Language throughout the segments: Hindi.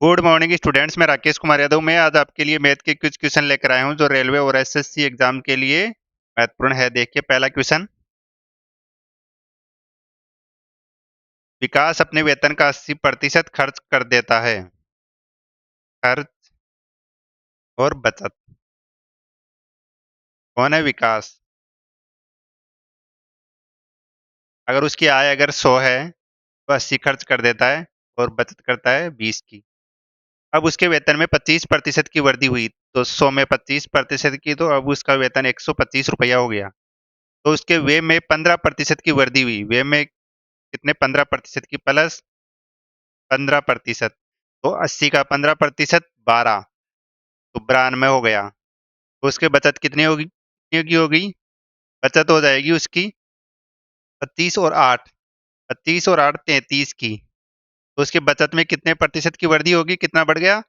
Good morning students. मैं राकेश कुमार यादव। मैं आज आपके लिए मैथ के कुछ क्वेश्चन लेकर आया हूं जो रेलवे और एसएससी एग्जाम के लिए महत्वपूर्ण है। देखिए पहला क्वेश्चन, विकास अपने वेतन का 80% खर्च कर देता है। खर्च और बचत। कौन है विकास? अगर उसकी आय अगर 100 है तो 80 खर्च कर देता है और बचत करता है 20 की। अब उसके वेतन में 25% की वृद्धि हुई, तो 100 में 25% की, तो अब उसका वेतन 125 रुपया हो गया। तो उसके व्यय में 15% की वृद्धि हुई। व्यय में कितने? 15% की प्लस 15%, तो 80 का 15% 12, तो 92 हो गया। तो उसकी बचत कितनी होगी? कितनी की होगी? बचत हो जाएगी उसकी 25 और 8, 25 और 8 33 की। तो उसकी बचत में कितने प्रतिशत की वृद्धि होगी? कितना बढ़ गया?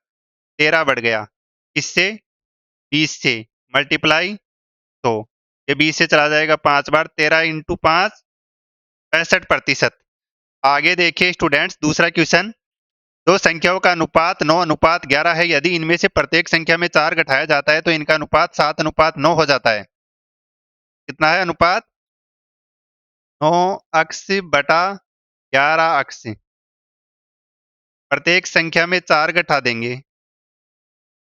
13 बढ़ गया। किससे? 20 से। मल्टीप्लाई 100। ये 20 से चला जाएगा 5 बार। 13 इंटू 5 65%। आगे देखिए स्टूडेंट्स, दूसरा क्वेश्चन। दो संख्याओं का अनुपात 9:11 है। यदि इनमें से प्रत्येक संख्या में 4 घटाया जाता है तो इनका अनुपात 7:9 हो जाता है। कितना है अनुपात? 9 अक्स बटा 11 अक्स। प्रत्येक संख्या में 4 घटा देंगे,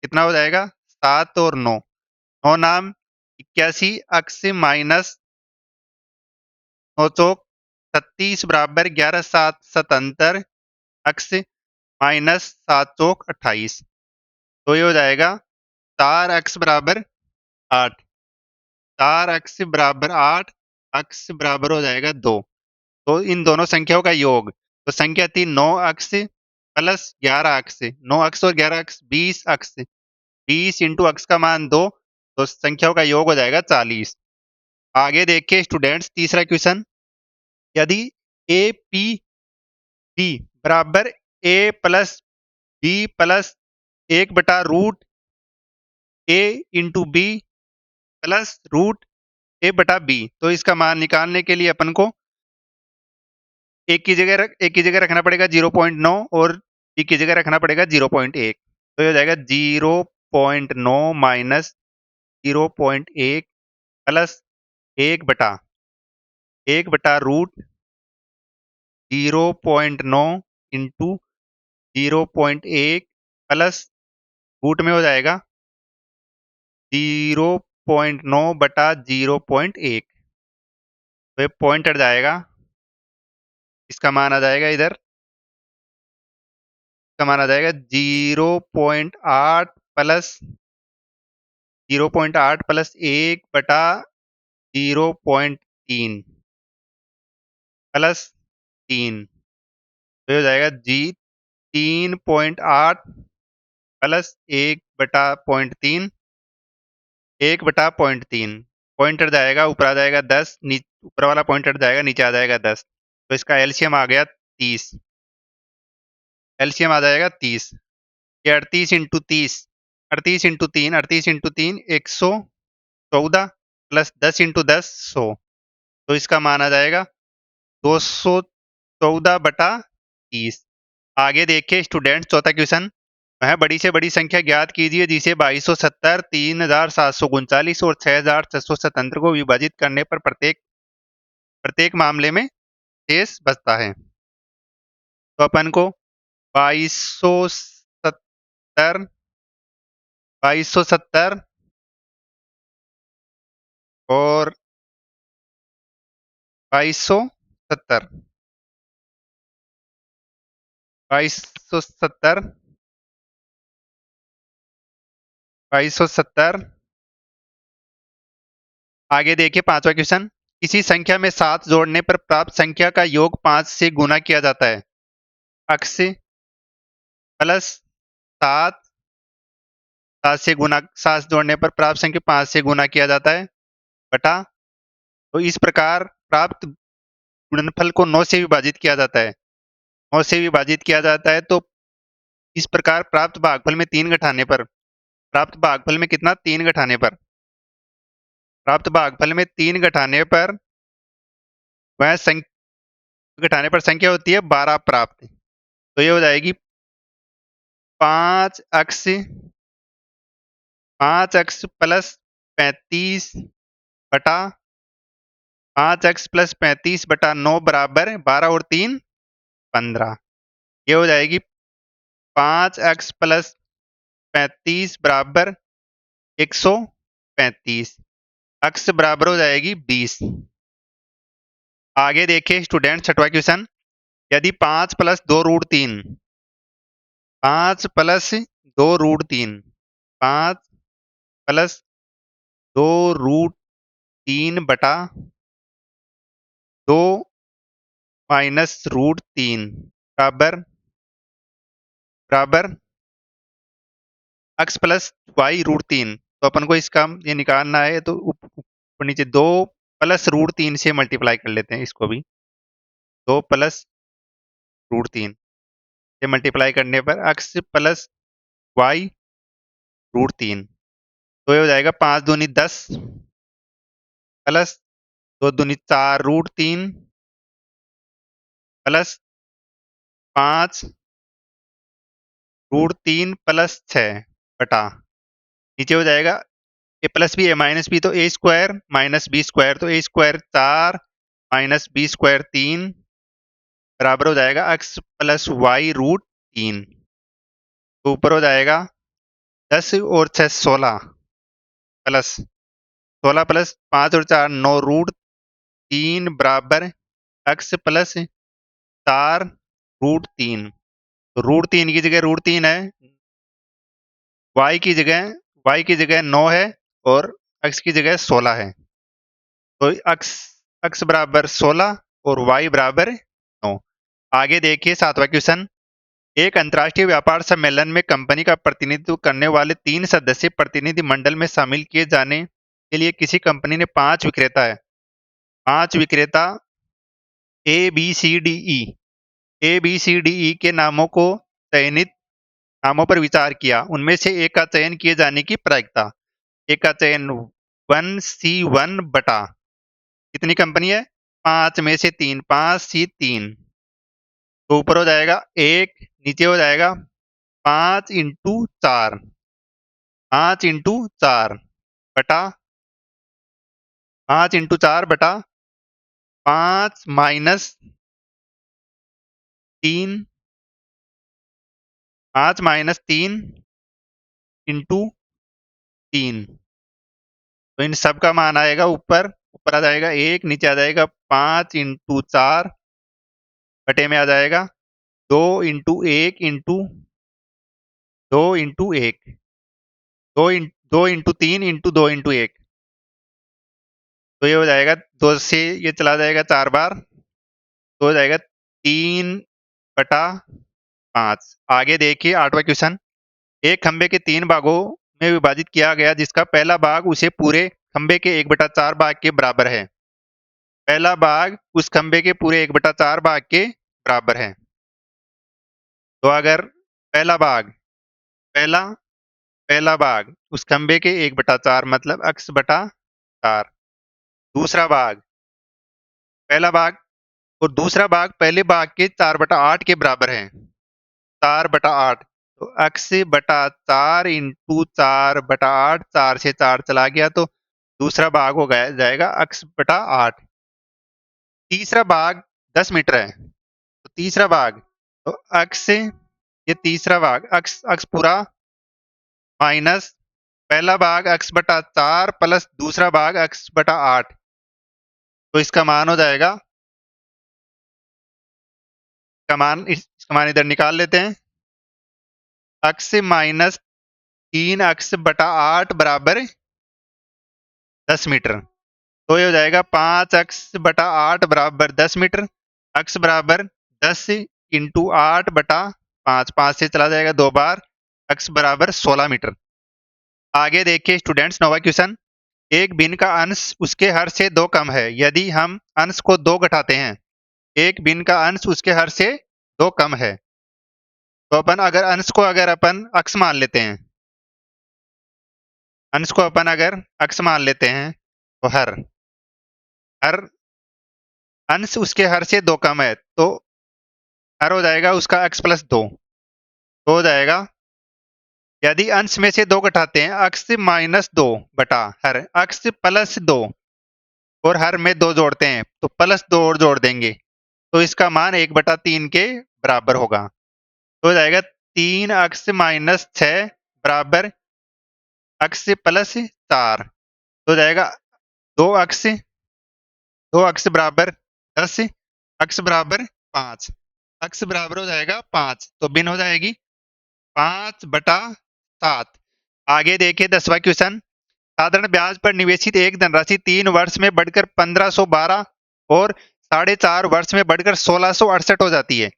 कितना हो जाएगा? 7 और 9। 9 नाम 81 अक्स माइनस 9 चौक 36 बराबर 11 7 77 अक्स माइनस 7 चौक 28। तो ये हो जाएगा 4 अक्स बराबर 8। 4 अक्स बराबर 8, अक्स बराबर हो जाएगा 2। तो इन दोनों संख्याओं का योग, तो संख्या थी 9 अक्स प्लस 11 अक्स। 9 अक्स और 11 अक्स 20 अक्स। 20 इंटू अक्स का मान 2, तो संख्याओं का योग हो जाएगा 40। आगे देखिए स्टूडेंट्स, तीसरा क्वेश्चन। यदि ए पी बी बराबर A plus B plus 1/√A into B plus √A/B, तो इसका मान निकालने के लिए अपन को एक की जगह रखना पड़ेगा 0.9 और बी की जगह रखना पड़ेगा 0.1। तो ये हो जाएगा 0.9 minus 0.1 plus 1/√0.9 into 0.1 plus root में हो जाएगा 0.9/0.1। तो ये पॉइंट हट जाएगा, इसका मान आ जाएगा इधर। इसका मान आ जाएगा 0.8 प्लस 1/0.3 प्लस 3। तो ये हो जाएगा जी 3.8 प्लस 1/0.3, 1/0.3। पॉइंट हट जाएगा, ऊपर आ जाएगा 10, ऊपर वाला पॉइंट हट जाएगा, नीचे आ जाएगा 10। तो इसका एलसीएम आ गया 30। एलसीएम आ जाएगा 30। ये 38 into 30, 38 into 3, 38 into 3 114 plus 10 into 10 100। तो इसका मान आ जाएगा 214/30। आगे देखिए स्टूडेंट, चौथा क्वेश्चन। वह बड़ी से बड़ी संख्या ज्ञात कीजिए जिसे 2270, 3739 और 6677 को विभाजित करने पर प्रत्येक प्रत्येक मामले में शेष बचता है। तो अपन को 2270, 2270 और 2270, 2270, 2270। आगे देखिए पांचवा क्वेश्चन। किसी संख्या में 7 जोड़ने पर प्राप्त संख्या का योग 5 से गुना किया जाता है। अक्स प्लस 7, 7 जोड़ने पर प्राप्त संख्या 5 से गुना किया जाता है, बटा। तो इस प्रकार प्राप्त गुणनफल को 9 से विभाजित किया जाता है। 9 से विभाजित किया जाता है, तो इस प्रकार प्राप्त भागफल में 3 घटाने पर, प्राप्त भागफल में कितना? 3 घटाने पर, प्राप्त भागफल में 3 घटाने पर वह संख्या, घटाने पर संख्या होती है 12 प्राप्त। तो ये हो जाएगी 5x प्लस 35 बटा 5x प्लस 35 बटा 9 बराबर 12 और 3 15। ये हो जाएगी 5x प्लस 35 बराबर 135। x बराबर हो जाएगी 20। आगे देखिए स्टूडेंट, छठवां क्वेश्चन। यदि 5 plus 2 root 3, 5 plus 2 root 3, 5 plus 2 root 3 बटा 2 माइनस रूट 3 बराबर बराबर x प्लस वाई रूट 3। तो अपन को इसका ये निकालना है, तो ऊपर नीचे 2 प्लस रूट 3 से मल्टीप्लाई कर लेते हैं इसको भी। 2 प्लस रूट 3 से मल्टीप्लाई करने पर x प्लस वाई रूट 3, तो ये हो जाएगा 5 दूनी 10 प्लस 2 दूनी 4 रूट 3 प्लस 5 रूट 3 प्लस 6 बटा, नीचे हो जाएगा ए प्लस बी ए माइनस बी, तो ए स्क्वायर माइनस बी स्क्वायर, तो ए स्क्वायर 4 माइनस बी स्क्वायर 3 बराबर हो जाएगा x प्लस वाई रूट 3। तो ऊपर हो जाएगा 10 और 6 16 प्लस 16 प्लस 5 और 4 9 रूट 3 बराबर x प्लस 4 रूट 3। तो रूट 3 की जगह रूट 3 है, y की जगह 9 है और x की जगह 16 है। तो x बराबर 16 और y बराबर 9। आगे देखिए सातवां क्वेश्चन। एक अंतर्राष्ट्रीय व्यापार सम्मेलन में कंपनी का प्रतिनिधित्व करने वाले 3 सदस्य प्रतिनिधि मंडल में शामिल किए जाने के लिए किसी कंपनी ने 5 विक्रेता है। 5 विक्रेता A B C D E के नामों पर विचार किया। उनमें से एक का चयन किए जाने की प्रायिकता। एक का चयन 1C1 बटा कितनी कंपनी है, 5 में से 3, 5C3। तो ऊपर हो जाएगा 1, नीचे हो जाएगा 5 इंटू 4, 5 इंटू 4 बटा 5 इंटू 4 बटा 5 माइनस 3, 5 माइनस 3 इंटू 3। तो इन सब का मान आएगा ऊपर ऊपर आ जाएगा 1, नीचे आ जाएगा 5 इंटू 4 बटे में आ जाएगा 2 into 1 into 2 into 1, 2 into 3 into 2 into 1। तो ये हो जाएगा 2 से ये चला जाएगा 4 बार, तो हो जाएगा 3 बटा 5। आगे देखिए आठवां क्वेश्चन। एक खंबे के 3 भागों में विभाजित किया गया, जिसका पहला भाग उसे पूरे खंबे के 1/4 भाग के बराबर है। पहला भाग उस खंबे के पूरे 1/4 भाग के बराबर है। तो अगर पहला भाग पहला पहला भाग उस खंबे के 1/4 मतलब x बटा 4, दूसरा भाग पहला भाग और दूसरा भाग पहले भाग के 4/8 के बराबर है। 4/8, तो x बटा 4 इंटू 4/8, 4 से 4 चला गया, तो दूसरा भाग हो गया जाएगा x बटा 8। तीसरा भाग 10 मीटर है, तो तीसरा भाग तो x, ये तीसरा भाग x पूरा माइनस पहला भाग x बटा 4 प्लस दूसरा भाग x बटा 8। तो इसका मान हो जाएगा, इसका मान इधर निकाल लेते हैं। x माइनस 3x बटा 8 बराबर 10 मीटर। तो ये हो जाएगा 5x बटा 8 बराबर 10 मीटर। x बराबर 10 इंटू 8 बटा 5, 5 से चला जाएगा 2 बार, x बराबर 16 मीटर। आगे देखिए स्टूडेंट्स, नौवां क्वेश्चन। एक भिन्न का अंश उसके हर से 2 कम है। यदि हम अंश को 2 घटाते हैं, एक भिन्न का अंश उसके हर से 2 कम है, तो अपन अगर अंश को अगर अपन x मान लेते हैं, अंश को अपन अगर x मान लेते हैं, तो हर हर अंश उसके हर से 2 कम है, तो हर हो जाएगा उसका x प्लस 2, तो हो जाएगा यदि अंश में से 2 घटाते हैं, अक्ष -2 बटा हर, अक्ष +2 और हर में 2 जोड़ते हैं, तो +2 और जोड़ देंगे, तो इसका मान 1/3 के बराबर होगा। तो हो जाएगा 3 अक्ष -6 बराबर अक्ष +4, तो हो जाएगा 2 अक्ष 2 अक्ष बराबर 10, अक्ष बराबर 5, अक्ष बराबर हो जाएगा 5, तो भिन्न हो जाएगी 5/7। आगे देखिए 10वां क्वेश्चन। साधारण ब्याज पर निवेशित एक धनराशि 3 वर्ष में बढ़कर 1512 और 4.5 वर्ष में बढ़कर 1668 हो जाती है।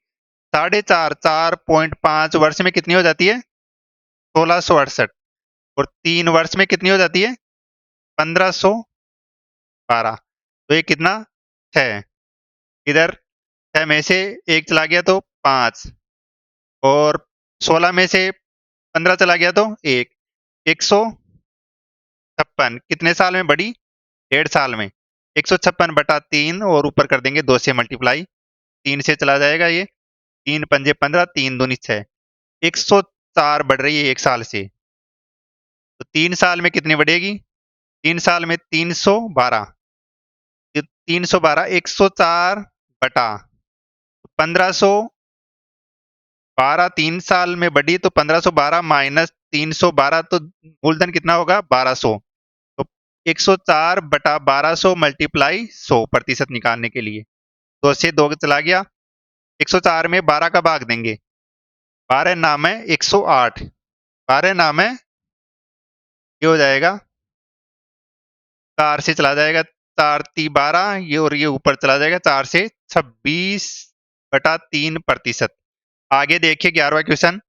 4.5 4.5 वर्ष में कितनी हो जाती है? 1668। और 3 वर्ष में कितनी हो जाती है? 1512। तो ये कितना? 6। इधर 6 में से 1 चला गया तो 5 और 16 में से 15 चला गया तो 1। 156 कितने साल में बढ़ी? 1.5 साल में। 156/3 और ऊपर कर देंगे 2 से मल्टीप्लाई, 3 से चला जाएगा ये, 3 पंजे 15, 3 दूनी 6। 104 बढ़ रही है 1 साल से। तो 3 साल में कितनी बढ़ेगी? 3 साल में 312। 312 104 बटा 1512 3 साल में बढ़ी, तो 1512 माइनस 312, तो मूलधन कितना होगा? 1200। तो 104/1200 मल्टीप्लाई 100% निकालने के लिए 2 से 2 चला गया, 104 में 12 का भाग देंगे, 12 नाम है 108, 12 नाम है, ये हो जाएगा 4 से चला जाएगा, 4 ती 12, ये और ये ऊपर चला जाएगा, 4 से 26/3%। आगे देखिए 11वां क्वेश्चन।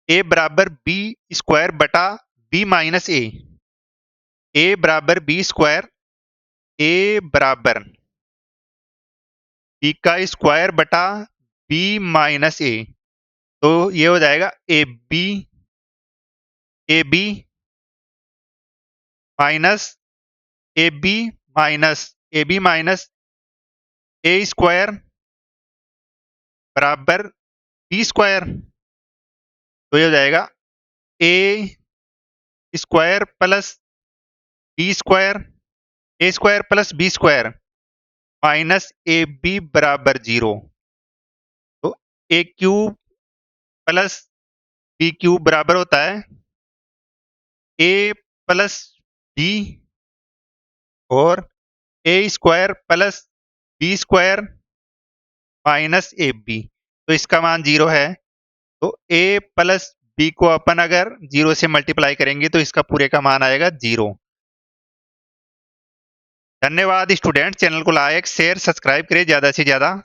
ए बराबर बी स्क्वायर बटा बी माइनस ए बराबर बी स्क्वायर, ए बराबर बी का स्क्वायर बटा बी माइनस ए, तो ये हो जाएगा A B minus A B minus A square बराबर बी स्क्वायर, तो ये हो जाएगा A square plus B square, A square plus B square minus A B बराबर 0। तो A cube plus B cube बराबर होता है ए प्लस बी और A square plus B square minus A B, तो इसका मान 0 है। तो ए प्लस बी को अपन अगर 0 से मल्टीप्लाई करेंगे तो इसका पूरे का मान आएगा 0। धन्यवाद स्टूडेंट, चैनल को लाइक शेयर सब्सक्राइब करें ज़्यादा से ज़्यादा।